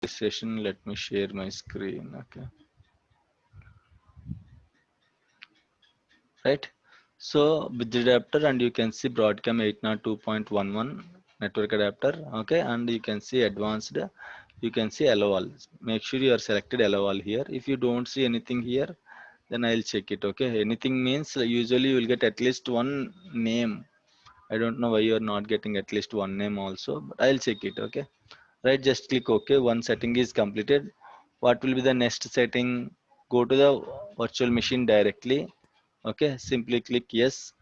this session, let me share my screen. Okay, right. So with the adapter, and you can see Broadcom 802.11 network adapter. Okay, and you can see advanced. You can see LOL. Make sure you are selected LOL here. If you don't see anything here, then I'll check it. Okay, anything means usually you will get at least one name. I don't know why you are not getting at least one name also, but I'll check it. Okay, right, just click OK. One setting is completed. What will be the next setting? Go to the virtual machine directly. Okay, simply click yes.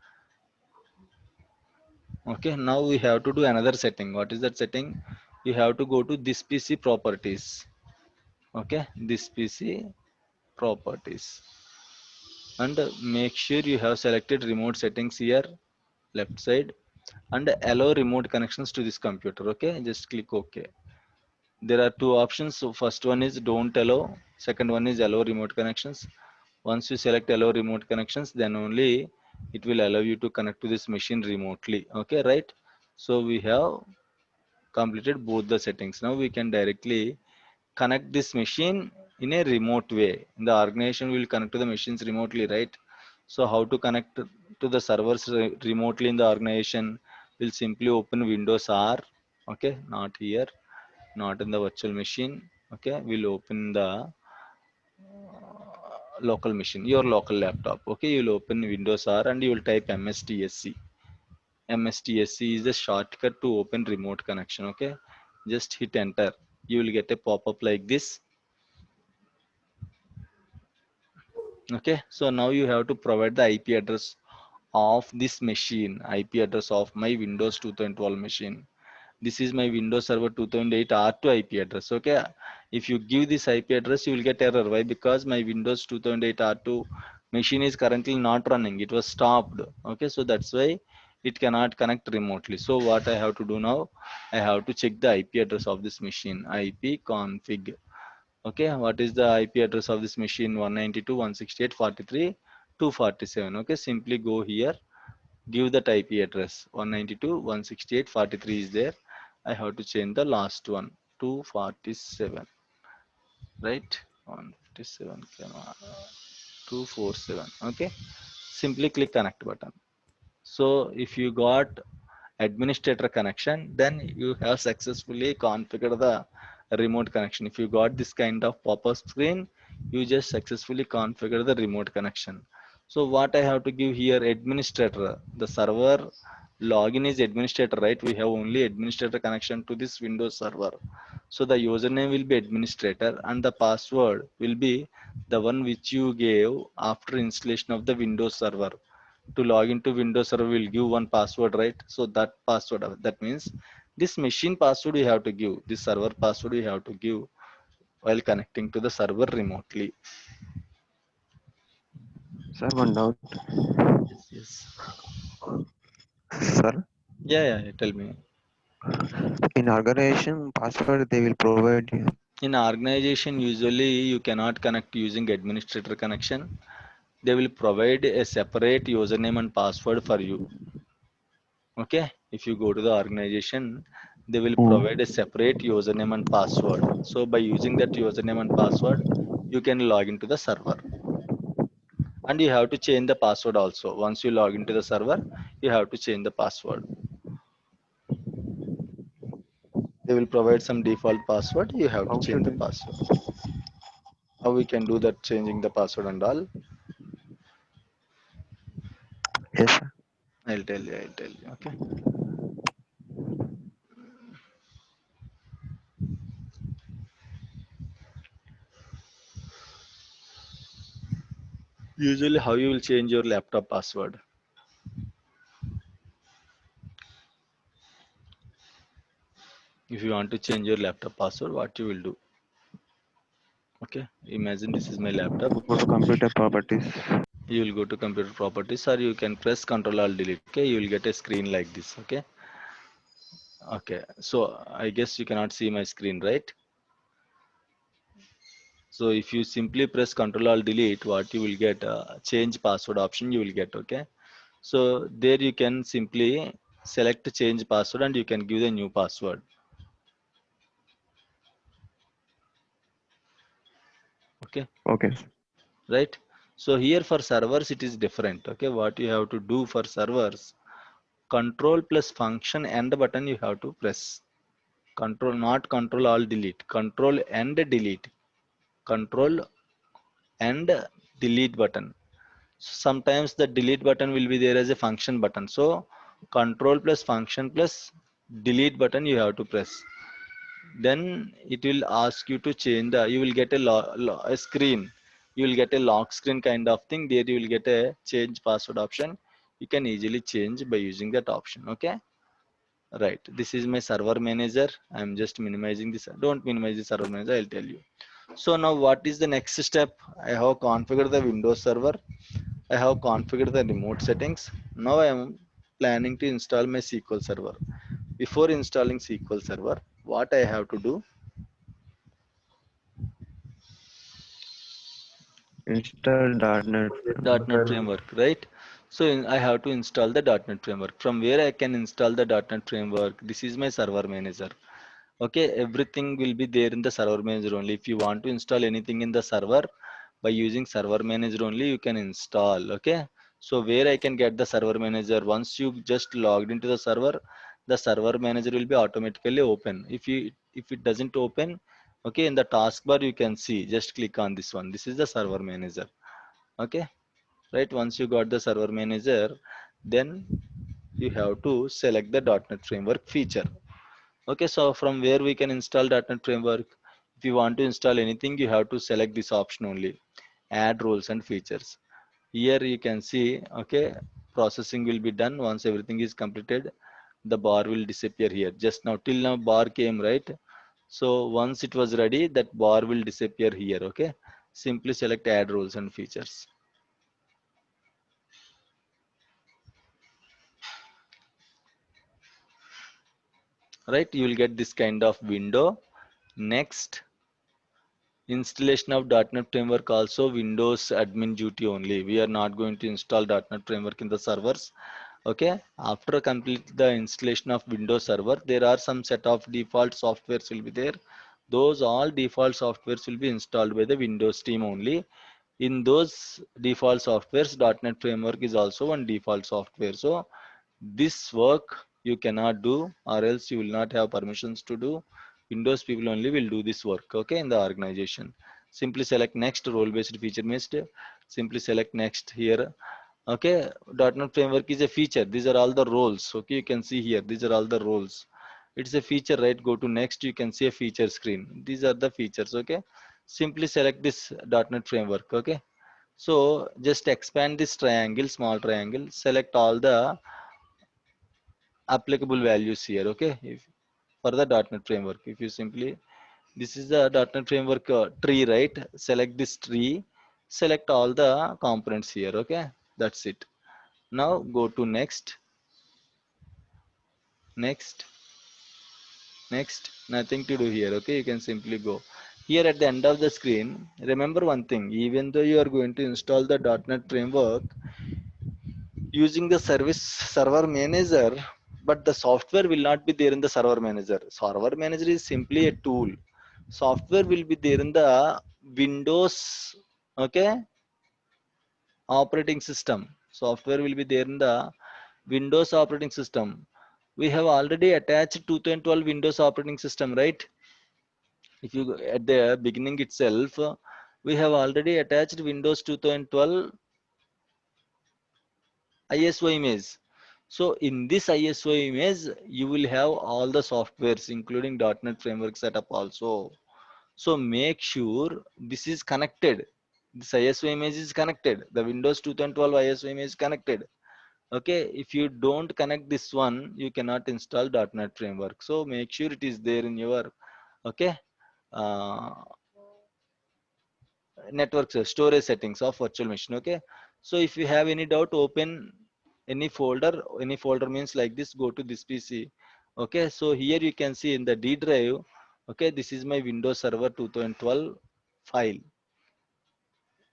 Okay, now we have to do another setting. What is that setting? You have to go to this PC properties. Okay, this PC properties, and make sure you have selected remote settings here, left side, and allow remote connections to this computer. Okay, just click OK. There are two options. So first one is don't allow, second one is allow remote connections. Once you select allow remote connections, then only it will allow you to connect to this machine remotely. Okay, right. So we have completed both the settings. Now we can directly connect this machine in a remote way. The organization will connect to the machines remotely, right? So how to connect to the servers remotely in the organization? Will simply open Windows R. Okay, not here, not in the virtual machine. Okay, we'll open the local machine, your local laptop. Okay, you'll open Windows R and you will type mstsc. Mstsc is the shortcut to open remote connection. Okay, just hit enter. You will get a pop-up like this. Okay, so now you have to provide the IP address of this machine, IP address of my Windows 2012 machine. This is my Windows Server 2008 R2 IP address. Okay, if you give this IP address, you will get error. Why? Because my Windows 2008 R2 machine is currently not running. It was stopped. Okay, so that's why it cannot connect remotely. So what I have to do now, I have to check the IP address of this machine. IP config. Okay, what is the IP address of this machine? 192.168.43.247. Okay, simply go here, give that IP address. 192.168.43 is there. I have to change the last one, 247, right? 157, 247. Okay, simply click connect button. So if you got administrator connection, then you have successfully configured the remote connection. If you got this kind of pop-up screen, you just successfully configure the remote connection. So what I have to give here, administrator, the server login is administrator, right? We have only administrator connection to this Windows server. So the username will be administrator and the password will be the one which you gave after installation of the Windows server. To log into Windows server, will give one password, right? So that password, that means this machine password you have to give, this server password you have to give while connecting to the server remotely. Sir, one doubt. Yes, yes. Sir, Yeah, tell me. in organization password they will provide you. In organization, usually you cannot connect using administrator connection. They will provide a separate username and password for you. Okay, if you go to the organization, they will provide a separate username and password. So by using that username and password, you can log into the server, and you have to change the password also. Once you log into the server, you have to change the password. They will provide some default password, you have to How change should the we? password. How we can do that, changing the password and all? Yes, sir. I'll tell you, okay. Usually how you will change your laptop password? If you want to change your laptop password, what you will do? Okay, imagine this is my laptop. Go to computer properties. You will go to computer properties, or you can press Ctrl Alt Delete. Okay, you will get a screen like this. Okay, okay, so I guess you cannot see my screen, right? So if you simply press Ctrl Alt Delete, what you will get, change password option you will get. Okay, so there you can simply select change password and you can give the new password. Okay, Okay. right? So here for servers it is different. Okay, what you have to do for servers, control plus function and button you have to press. Control, not control all delete, control and delete, control and delete button. Sometimes the delete button will be there as a function button, so control plus function plus delete button you have to press. Then it will ask you to change the, you will get a screen, you will get a lock screen kind of thing. There you will get a change password option, you can easily change by using that option. Okay, right, this is my server manager. I'm just minimizing this, don't minimize the server manager, I'll tell you. So now what is the next step? I have configured the Windows server, I have configured the remote settings. Now I am planning to install my SQL server. Before installing SQL server, what I have to do? Install .NET .NET framework, right? So I have to install the .NET framework. From where I can install the .NET framework? This is my server manager. Okay, everything will be there in the server manager only. If you want to install anything in the server, by using server manager only you can install. Okay, so where I can get the server manager? Once you just logged into the server manager will be automatically open. If it doesn't open, okay, in the taskbar you can see, just click on this one. This is the server manager. Okay, right, once you got the server manager, then you have to select the .NET framework feature. Okay, so from where we can install .NET framework? If you want to install anything, you have to select this option only, add roles and features. Here you can see, okay, processing will be done. Once everything is completed, the bar will disappear here. Just now, till now bar came, right? So once it was ready, that bar will disappear here. Okay, simply select add roles and features. Right, you will get this kind of window. Next, installation of .NET framework, also Windows admin duty only. We are not going to install .NET framework in the servers. Okay, after complete the installation of Windows server, there are some set of default softwares will be there. Those all default softwares will be installed by the Windows team only. In those default softwares, .NET framework is also one default software. So this work you cannot do, or else you will not have permissions to do. Windows people only will do this work. Okay, in the organization. Simply select next, role based feature based. Simply select next here. Okay, .NET framework is a feature. These are all the roles. Okay, you can see here. These are all the roles. It's a feature, right? Go to next. You can see a feature screen. These are the features. Okay, simply select this .NET framework. Okay, so just expand this triangle, small triangle. Select all the applicable values here. Okay, if for the .NET framework, if you simply, this is the .NET framework tree, right? Select this tree. Select all the components here. Okay, that's it. Now go to next, next, next. Nothing to do here. Okay, you can simply go here at the end of the screen. Remember one thing, even though you are going to install the .NET framework using the service server manager, but the software will not be there in the server manager. Server manager is simply a tool. Software will be there in the Windows, okay, operating system. Software will be there in the Windows operating system. We have already attached 2012 Windows operating system, right? If you at the beginning itself, we have already attached Windows 2012 ISO image. So in this ISO image, you will have all the softwares, including .NET framework setup also. So make sure this is connected. This ISO image is connected. The Windows 2012 ISO image is connected. Okay, if you don't connect this one, you cannot install .NET framework. So make sure it is there in your, okay, uh, network storage settings of virtual machine. Okay, so if you have any doubt, open any folder means like this, go to this PC. Okay, so here you can see in the D drive. Okay, this is my Windows Server 2012 file.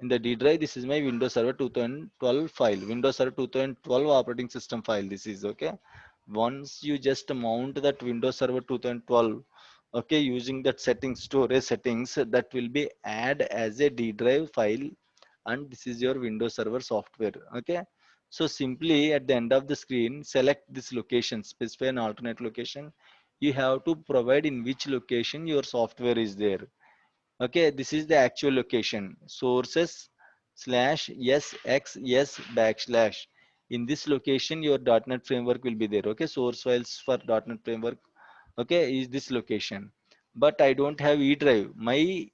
In the D drive, this is my Windows Server 2012 file, Windows Server 2012 operating system file. This is okay. Once you just mount that Windows Server 2012, Okay, using that settings, storage settings, that will be add as a D drive file, and this is your Windows Server software. Okay, so simply at the end of the screen, select this location, specify an alternate location. You have to provide in which location your software is there. Okay, this is the actual location, sources slash sxs backslash. In this location your .NET framework will be there. Okay, source files for .NET framework, okay, is this location. But I don't have E drive. My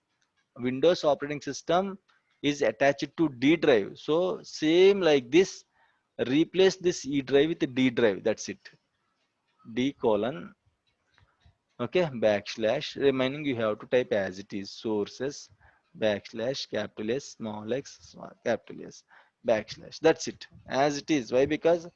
Windows operating system is attached to D drive. So same like this, replace this E drive with D drive. That's it. D colon, okay, backslash. Remaining you have to type as it is, sources backslash capital S small x capital S backslash. That's it as it is. Why? Because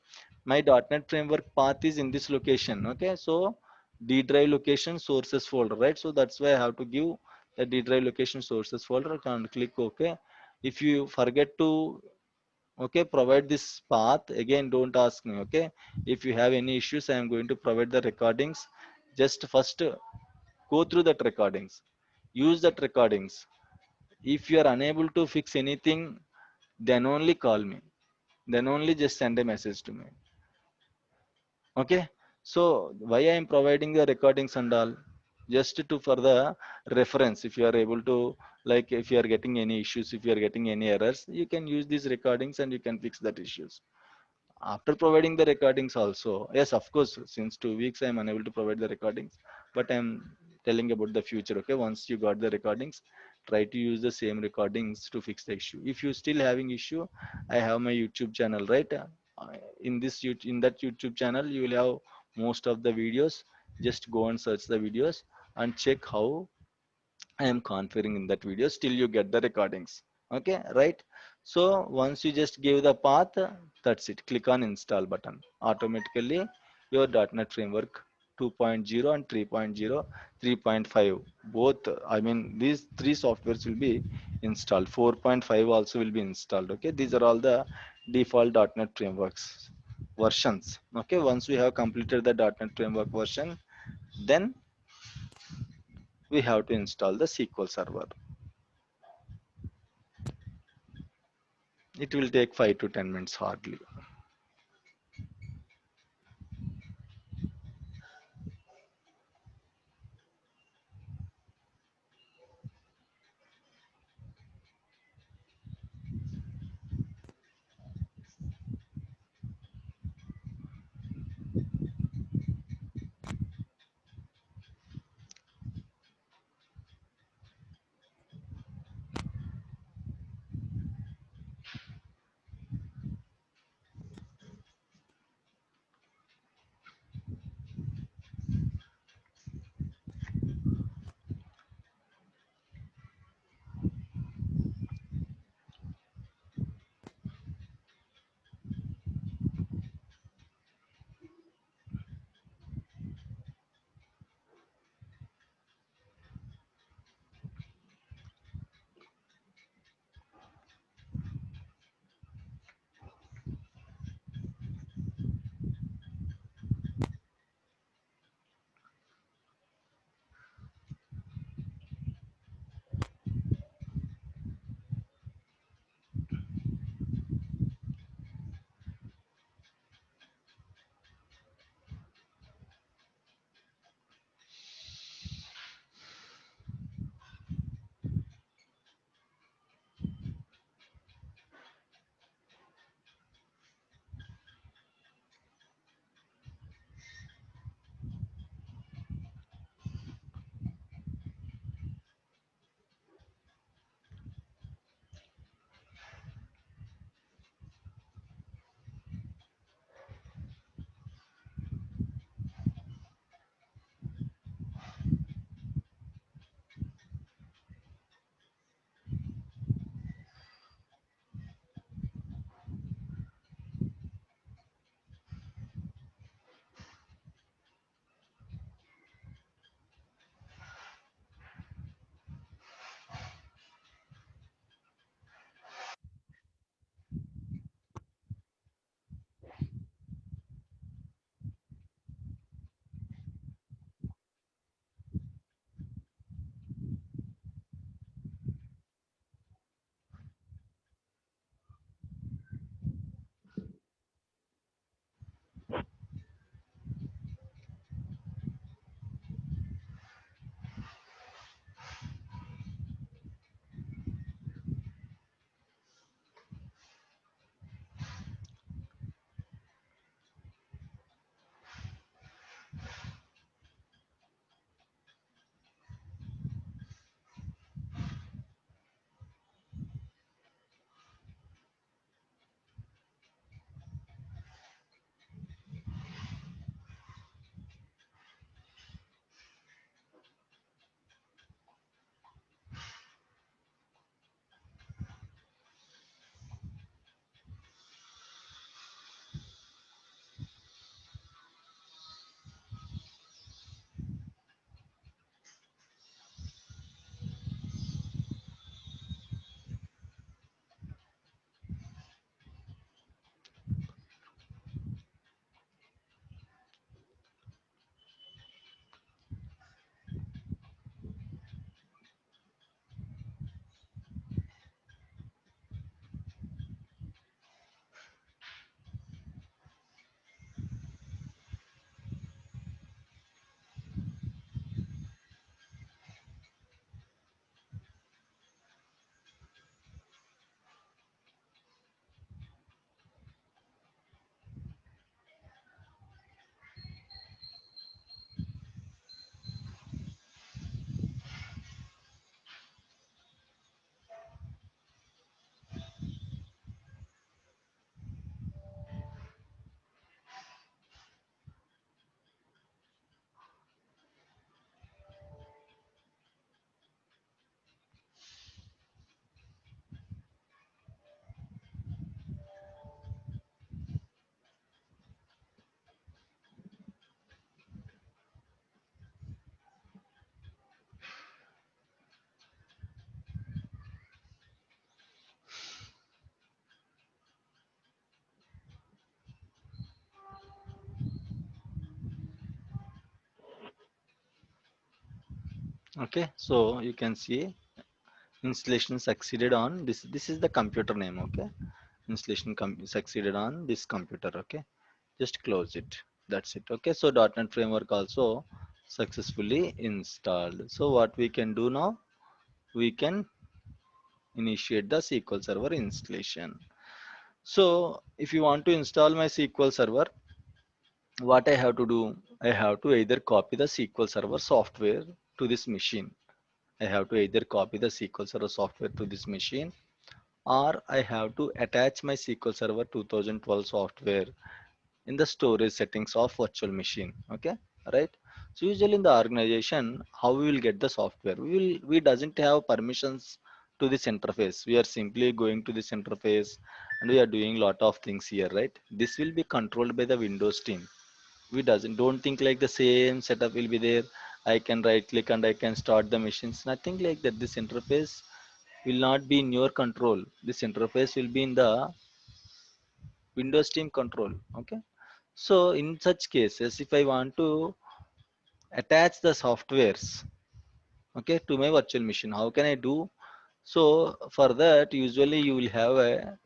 my .NET framework path is in this location. Okay, so D drive location sources folder, right? So that's why I have to give the D drive location sources folder and click OK. If you forget to, okay, provide this path again, don't ask me. Okay, if you have any issues, I am going to provide the recordings. Just first go through that recordings, use that recordings. If you are unable to fix anything, then only call me, then only just send a message to me. Okay, so why I am providing the recordings and all, just to for the reference. If you are able to, like, if you are getting any issues, if you are getting any errors, you can use these recordings and you can fix that issues after providing the recordings also. Yes, of course, since 2 weeks I am unable to provide the recordings, but I'm telling about the future. Okay, once you got the recordings, try to use the same recordings to fix the issue. If you still having issue, I have my YouTube channel, right? In this in that YouTube channel you will have most of the videos. Just go and search the videos and check how I am configuring in that video till you get the recordings. Okay, right? So once you just give the path, that's it. Click on install button. Automatically your .NET Framework 2.0 and 3.0, 3.5, both, I mean, these three softwares will be installed. 4.5 also will be installed. Okay, these are all the default .NET Frameworks versions. Okay, once we have completed the .NET Framework version, then we have to install the SQL Server. It will take 5 to 10 minutes hardly. Okay, so you can see installation succeeded on this. This is the computer name. Okay, installation succeeded on this computer. Okay, just close it. That's it. Okay, so .NET framework also successfully installed. So what we can do now, we can initiate the SQL Server installation. So if you want to install my SQL Server, what I have to do, I have to either copy the SQL Server software to this machine. I have to either copy the SQL Server software to this machine, or I have to attach my SQL Server 2012 software in the storage settings of virtual machine. Okay, right? So usually in the organization, how we will get the software? We doesn't have permissions to this interface. We are simply going to this interface and we are doing lot of things here, right? This will be controlled by the Windows team. We doesn't don't think like the same setup will be there. I can right click and I can start the machines. Nothing like that. This interface will not be in your control. This interface will be in the Windows team control. Okay, so in such cases, if I want to attach the softwares, okay, to my virtual machine, how can I do? So for that, usually you will have a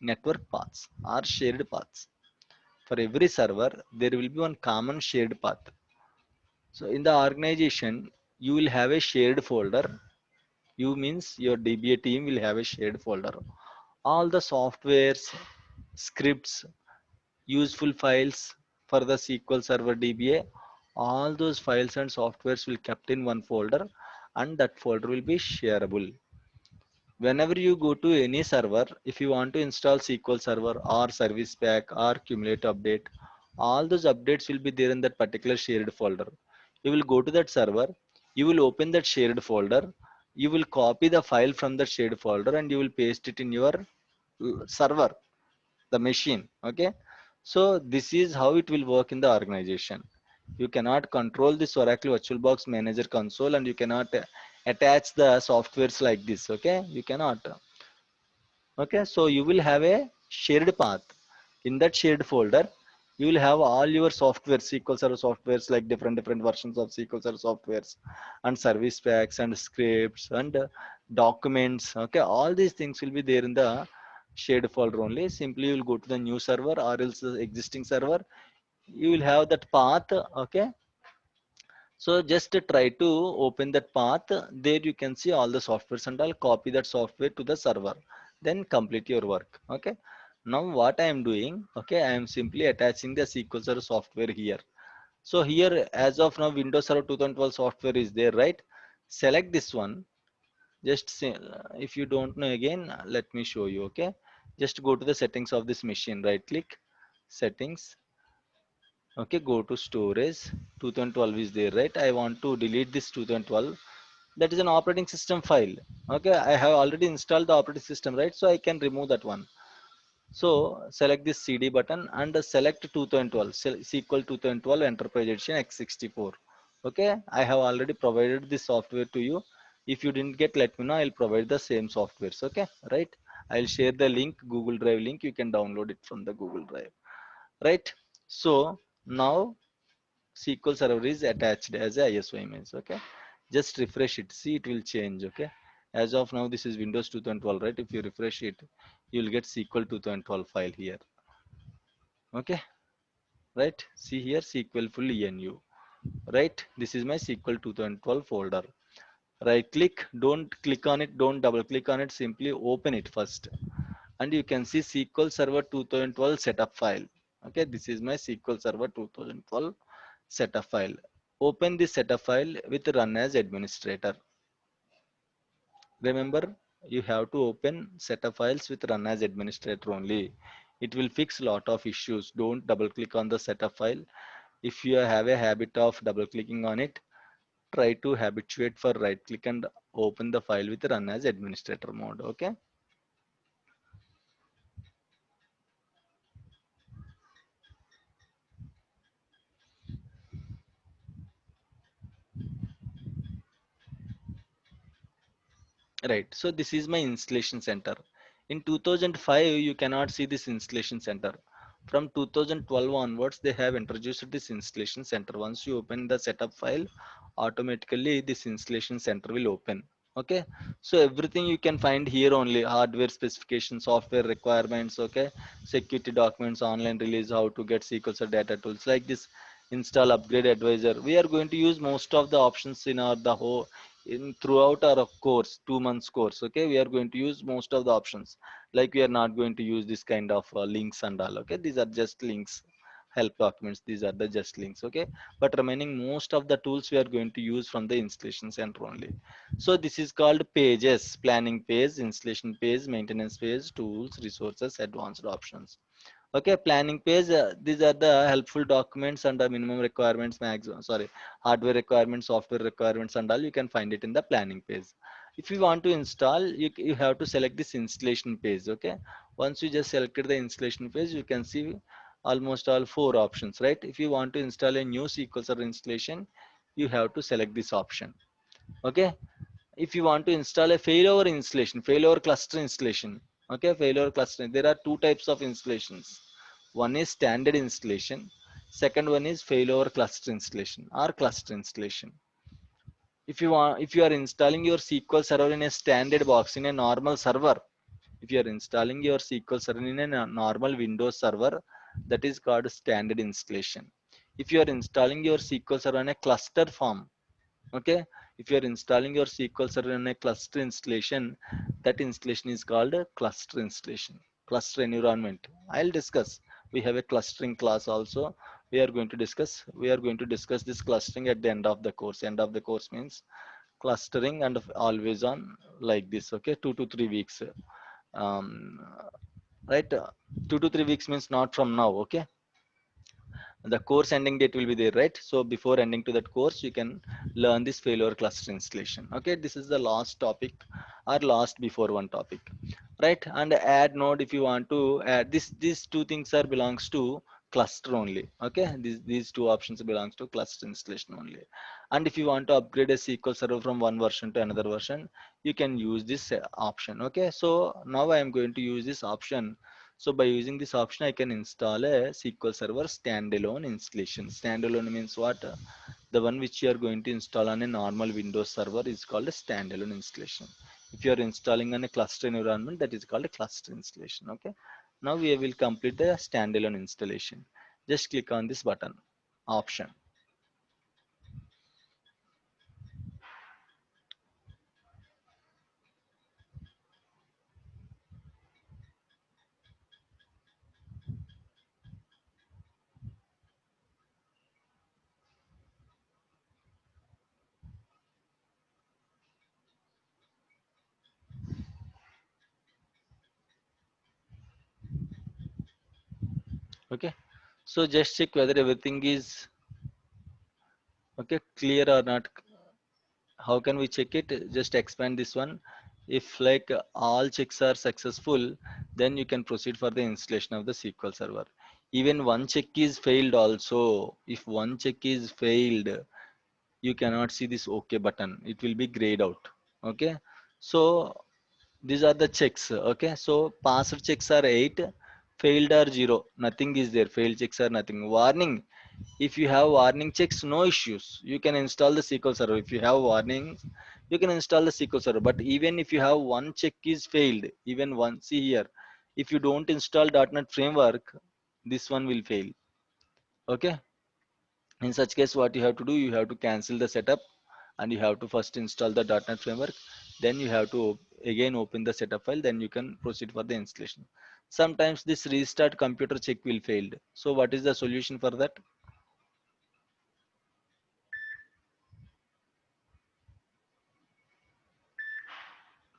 network paths or shared paths. For every server there will be one common shared path. So in the organization, you will have a shared folder. You means your DBA team will have a shared folder. All the softwares, scripts, useful files for the SQL Server DBA, all those files and softwares will kept in one folder, and that folder will be shareable. Whenever you go to any server, if you want to install SQL Server or Service Pack or Cumulate Update, all those updates will be there in that particular shared folder. You will go to that server, you will open that shared folder, you will copy the file from the shared folder and you will paste it in your server, the machine. Okay, so this is how it will work in the organization. You cannot control this Oracle VirtualBox Manager console and you cannot attach the softwares like this. Okay, you cannot. Okay, so you will have a shared path. In that shared folder, you will have all your software, SQL Server softwares, like different versions of SQL Server softwares, and service packs and scripts and documents. Okay, all these things will be there in the shared folder only. Simply you will go to the new server or else the existing server. You will have that path. Okay, so just try to open that path. There you can see all the softwares and I'll copy that software to the server. Then complete your work. Okay. Now what I am doing, okay, I am simply attaching the SQL Server software here. So here as of now Windows Server 2012 software is there, right? Select this one. Just say, if you don't know again, let me show you. Okay. Just go to the settings of this machine, right click, settings. Okay, go to storage. 2012 is there, right? I want to delete this 2012. That is an operating system file. Okay, I have already installed the operating system, right? So I can remove that one. So select this CD button and select 2012 SQL 2012 Enterprise Edition x64. Okay, I have already provided this software to you. If you didn't get, let me know. I'll provide the same softwares. Okay, right? I'll share the link, Google Drive link. You can download it from the Google Drive, right? So now SQL Server is attached as a ISO image. Okay, just refresh it. See, it will change. Okay, as of now, this is Windows 2012, right? If you refresh it, you will get SQL 2012 file here. Okay, right? See here, SQL full ENU. Right? This is my SQL 2012 folder. Right click, don't click on it, don't double click on it, simply open it first. And you can see SQL Server 2012 setup file. Okay, this is my SQL Server 2012 setup file. Open this setup file with run as administrator. Remember, you have to open setup files with run as administrator only. It will fix lot of issues. Don't double click on the setup file. If you have a habit of double clicking on it, try to habituate for right click and open the file with run as administrator mode. Okay. Right. So this is my installation center. In 2005, you cannot see this installation center. From 2012 onwards, they have introduced this installation center. Once you open the setup file, automatically this installation center will open. Okay, so everything you can find here only: hardware specifications, software requirements, okay, security documents, online release, how to get SQL or data tools like this, install upgrade advisor. We are going to use most of the options in our the whole in throughout our course, 2 months course. Okay, we are going to use most of the options. Like we are not going to use this kind of links and all. Okay, these are just links, help documents, these are the just links. Okay, but remaining most of the tools we are going to use from the installation center only. So this is called pages: planning page, installation page, maintenance page, tools, resources, advanced options. Okay, planning page, these are the helpful documents and the minimum requirements, maximum, sorry, hardware requirements, software requirements and all, you can find it in the planning page. If you want to install, you have to select this installation page. Okay, once you just selected the installation page, you can see almost all four options, right? If you want to install a new SQL Server installation, you have to select this option. Okay, if you want to install a failover installation, failover cluster installation, okay, failover cluster, there are two types of installations. One is standard installation, second one is failover cluster installation or cluster installation. If you are installing your SQL server in a standard box in a normal server, if you are installing your SQL server in a normal Windows server, that is called standard installation. If you are installing your SQL server in a cluster form, okay, if you are installing your SQL server in a cluster installation, that installation is called a cluster installation, cluster environment. I'll discuss, we have a clustering class also. We are going to discuss this clustering at the end of the course. End of the course means clustering and always on, like this. Okay, 2 to 3 weeks, um, right, 2 to 3 weeks means not from now. Okay, the course ending date will be there, right? So before ending to that course, you can learn this failover cluster installation. Okay, this is the last topic or last before one topic, right? And add node, if you want to add this, these two things are belongs to cluster only. Okay, these two options belongs to cluster installation only. And if you want to upgrade a SQL server from one version to another version, you can use this option. Okay, so now I am going to use this option. So by using this option, I can install a SQL Server standalone installation. Standalone means what? The one which you are going to install on a normal Windows server is called a standalone installation. If you are installing on a cluster environment, that is called a cluster installation. Okay. Now we will complete the standalone installation. Just click on this button, option. Okay. So just check whether everything is okay, clear or not. How can we check it? Just expand this one. If like all checks are successful, then you can proceed for the installation of the SQL server. Even one check is failed also, if one check is failed, you cannot see this OK button, it will be grayed out. Okay, so these are the checks. Okay, so passed checks are 8, failed are 0, nothing is there, failed checks are nothing. Warning, if you have warning checks, no issues, you can install the SQL server. If you have warnings, you can install the SQL server. But even if you have one check is failed, even one, see here, if you don't install .NET framework, this one will fail. Okay, in such case, what you have to do, you have to cancel the setup and you have to first install the .NET framework. Then you have to again open the setup file, then you can proceed for the installation. Sometimes this restart computer check will fail. So what is the solution for that?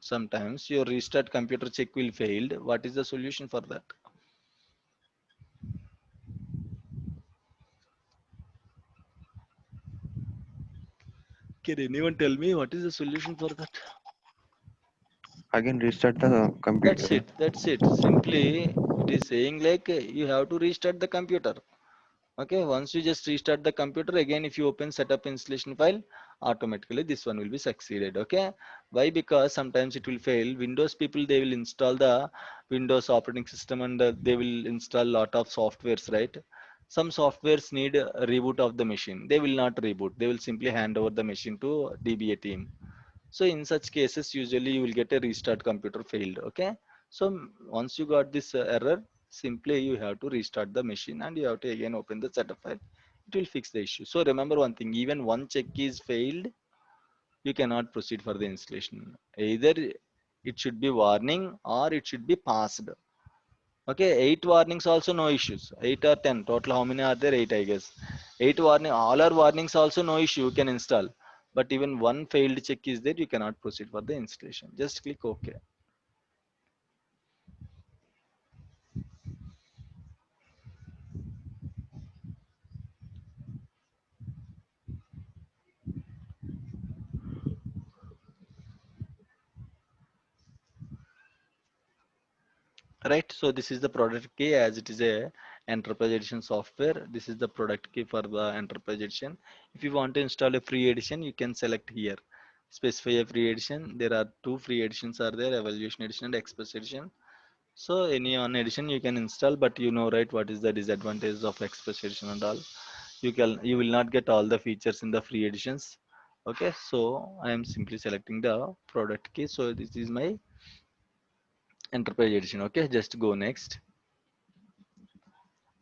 Sometimes your restart computer check will failed. What is the solution for that? Can anyone tell me what is the solution for that? Again, restart the That's computer. it. That's it. Simply, it is saying like you have to restart the computer. Okay. Once you just restart the computer again, if you open setup installation file, automatically this one will be succeeded. Okay. Why? Because sometimes it will fail. Windows people, they will install the Windows operating system and they will install lot of softwares, right? Some softwares need a reboot of the machine. They will not reboot, they will simply hand over the machine to DBA team. So in such cases, usually you will get a restart computer failed. Okay. So once you got this error, simply you have to restart the machine and you have to again open the setup file. It will fix the issue. So remember one thing, even one check is failed, you cannot proceed for the installation. Either it should be warning or it should be passed. Okay, 8 warnings also no issues. 8 or 10 total. How many are there? 8, I guess. 8 warning. All are warnings also no issue. You can install. But even one failed check is there. You cannot proceed for the installation. Just click OK. Right. So this is the product key, as it is a enterprise edition software. This is the product key for the enterprise edition. If you want to install a free edition, you can select here. Specify a free edition. There are two free editions are there: Evolution edition and Express edition. So any on edition you can install, but you know right what is the disadvantage of Express edition and all. You will not get all the features in the free editions. Okay, so I am simply selecting the product key. So this is my enterprise edition. Okay, just go next.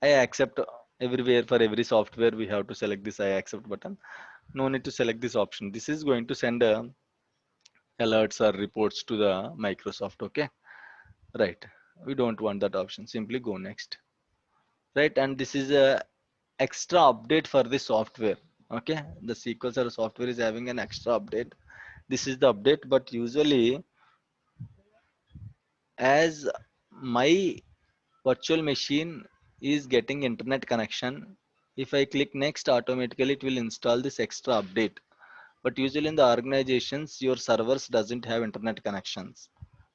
I accept everywhere. For every software we have to select this I accept button. No need to select this option. This is going to send alerts or reports to the Microsoft. Okay, right. We don't want that option. Simply go next. Right, and this is a extra update for the software. Okay, the SQL Server software is having an extra update. This is the update, but usually as my virtual machine is getting internet connection, if I click next, automatically it will install this extra update. But usually in the organizations, your servers doesn't have internet connections.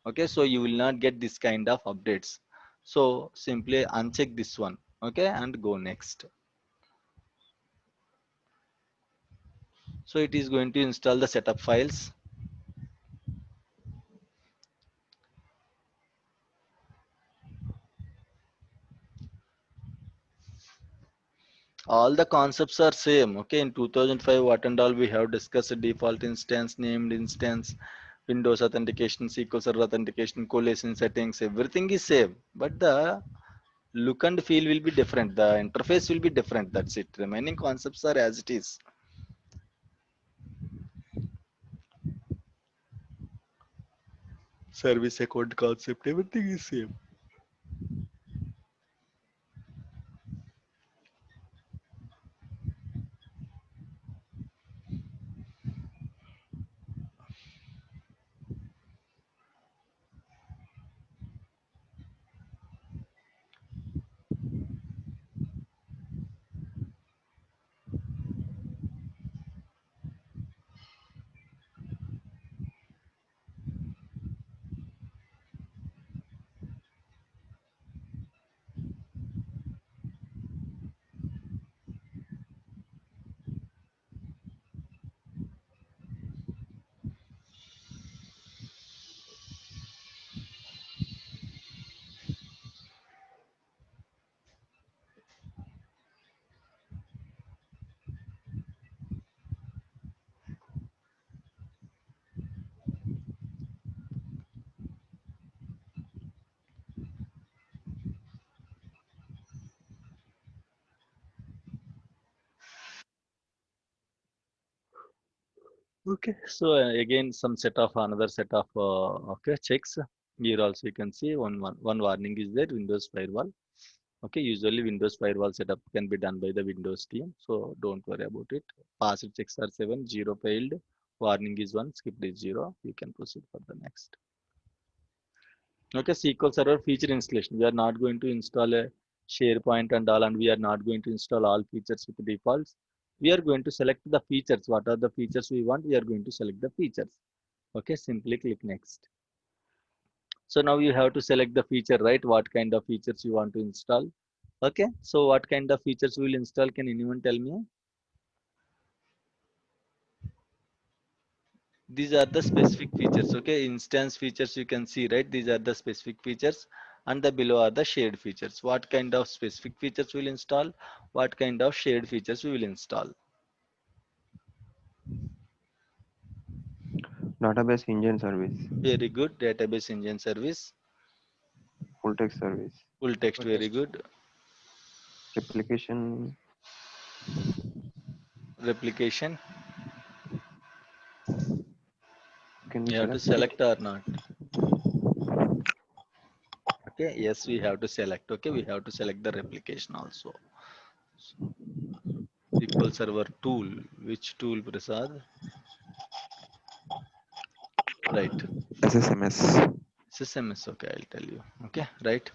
Okay, so you will not get this kind of updates. So simply uncheck this one. Okay, and go next. So it is going to install the setup files. All the concepts are same. Okay, in 2005 what and all we have discussed: default instance, named instance, Windows authentication, SQL Server authentication, coalition settings, everything is same, but the look and feel will be different, the interface will be different. That's it. Remaining concepts are as it is. Service account concept, everything is same. Okay, so again some set of another set of okay checks. Here also you can see one warning is there: Windows firewall. Okay, usually Windows firewall setup can be done by the Windows team, so don't worry about it. Passed checks are 7, 0 failed, warning is 1, skipped is 0. You can proceed for the next. Okay, SQL Server feature installation. We are not going to install a SharePoint and all, and we are not going to install all features with defaults. We are going to select the features. What are the features we want? We are going to select the features. Okay, simply click next. So now you have to select the feature, right? What kind of features you want to install? Okay, so what kind of features we will install? Can anyone tell me? These are the specific features. Okay, instance features you can see, right? These are the specific features. and the below are the shared features. What kind of specific features we will install, what kind of shared features we will install. Database engine service, Very good. Database engine service, full text service, full text, Full very text. good. replication, Replication, can we you have to select? select or not. Okay, yes, we have to select. Okay, we have to select the replication also. SQL Server tool, which tool, Prasad? Right, SSMS. SSMS. Okay, I'll tell you. Okay, right.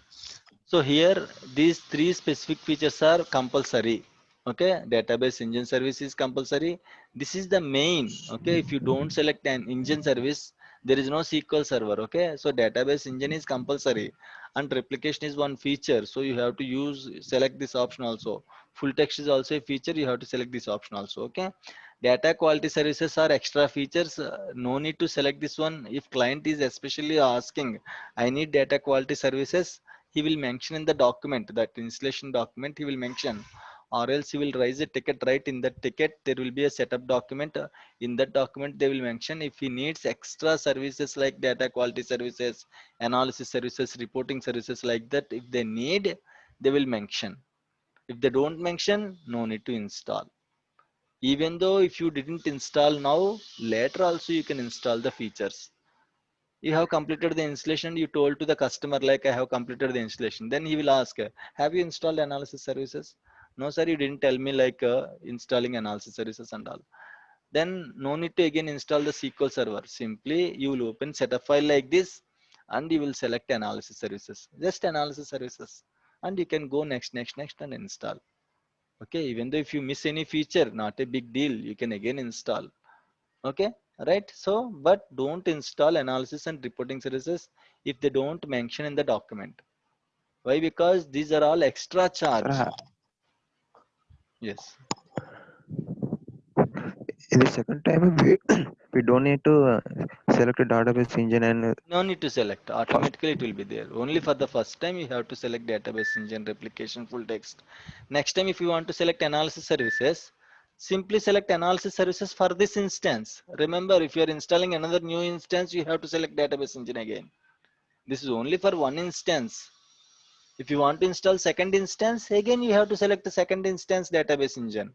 So here these three specific features are compulsory. Okay, database engine service is compulsory. This is the main. Okay, if you don't select an engine service, there is no SQL server. Okay, so database engine is compulsory, and replication is one feature. So you have to select this option also. Full text is also a feature. You have to select this option also. Okay, data quality services are extra features. No need to select this one. If client is especially asking, I need data quality services, he will mention in the document, that installation document he will mention, or else he will raise a ticket. Right, in that ticket there will be a setup document. In that document they will mention if he needs extra services like data quality services, analysis services, reporting services, like that. If they need, they will mention. If they don't mention, no need to install. Even though if you didn't install now, later also you can install the features. You have completed the installation, you told to the customer like, I have completed the installation, then he will ask, have you installed analysis services? No sir, you didn't tell me like installing analysis services and all. Then no need to again install the SQL server. Simply you will open setup file like this, and you will select analysis services, just analysis services, and you can go next and install. Okay, even though if you miss any feature, not a big deal, you can again install. Okay, right. So but don't install analysis and reporting services if they don't mention in the document. Why? Because these are all extra Sir, charge. Yes, in the second time, we don't need to select a database engine and no need to select, first. automatically it will be there. Only for the first time you have to select database engine, replication, full text. Next time if you want to select analysis services, simply select analysis services for this instance. Remember, if you are installing another new instance, you have to select database engine again. This is only for one instance. If you want to install second instance, again you have to select the second instance database engine.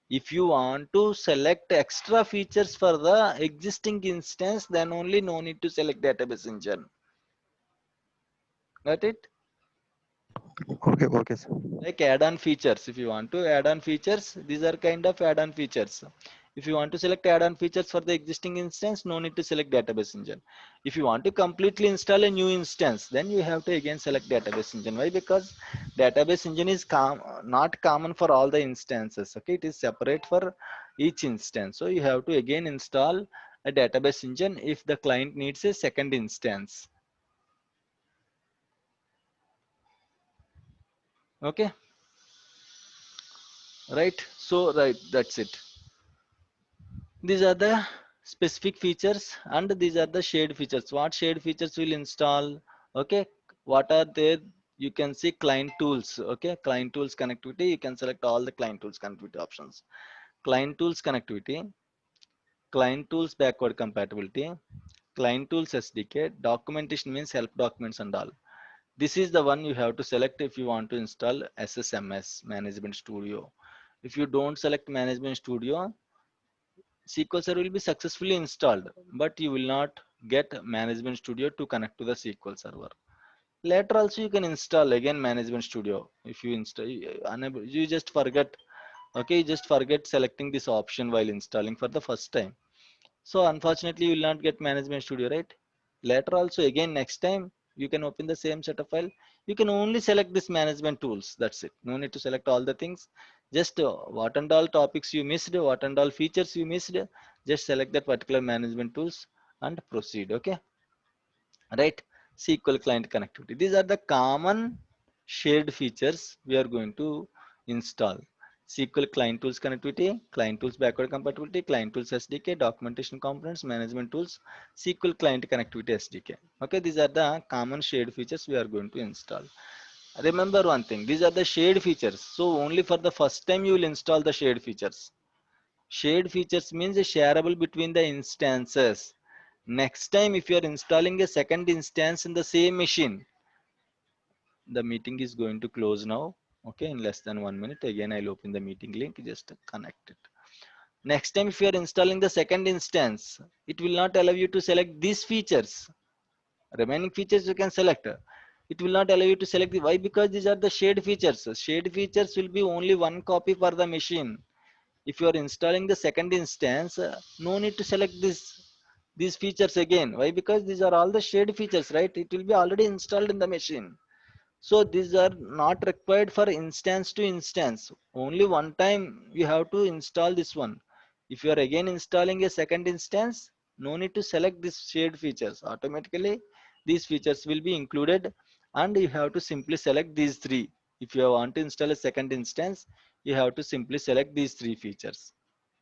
If you want to select extra features for the existing instance, then only no need to select database engine. Got it? Okay, okay, sir. Like add-on features. If you want to add on features, these are kind of add-on features. If you want to select add-on features for the existing instance, no need to select database engine. If you want to completely install a new instance, then you have to again select database engine. Why? Because database engine is not common for all the instances. Okay, it is separate for each instance. So you have to again install a database engine if the client needs a second instance. Okay, right. So right, that's it. These are the specific features, and these are the shared features. What shared features will install? Okay, what are there? You can see client tools. Okay, client tools connectivity. You can select all the client tools connectivity options. Client tools connectivity, client tools backward compatibility, client tools SDK. Documentation means help documents and all. This is the one you have to select if you want to install SSMS, Management Studio. If you don't select Management Studio, SQL Server will be successfully installed, but you will not get Management Studio to connect to the SQL Server. Later also you can install again Management Studio. If you install, unable, you just forget. Okay, you just forget selecting this option while installing for the first time. So unfortunately, you will not get Management Studio, right? Later also again next time you can open the same setup file. You can only select this management tools. That's it. No need to select all the things. Just what and all topics you missed, what and all features you missed. Just select that particular management tools and proceed. Okay, right? SQL client connectivity. These are the common shared features we are going to install. SQL client tools connectivity, client tools backward compatibility, client tools SDK, documentation components, management tools, SQL client connectivity SDK. Okay, these are the common shared features we are going to install. Remember one thing, these are the shared features. So only for the first time you will install the shared features. Shared features means shareable between the instances. Next time if you are installing a second instance in the same machine, the meeting is going to close now. Okay, in less than 1 minute again I'll open the meeting link, just connect it. Next time if you are installing the second instance, it will not allow you to select these features. Remaining features you can select. It will not allow you to select the why, because these are the shared features. Shared features will be only one copy for the machine. If you are installing the second instance, no need to select these features again. Why? Because these are all the shared features, right? It will be already installed in the machine. So these are not required for instance to instance. Only one time you have to install this one. If you are again installing a second instance, no need to select these shared features. Automatically, these features will be included, and you have to simply select these three. If you want to install a second instance, you have to simply select these three features.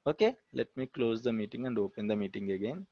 Okay, let me close the meeting and open the meeting again.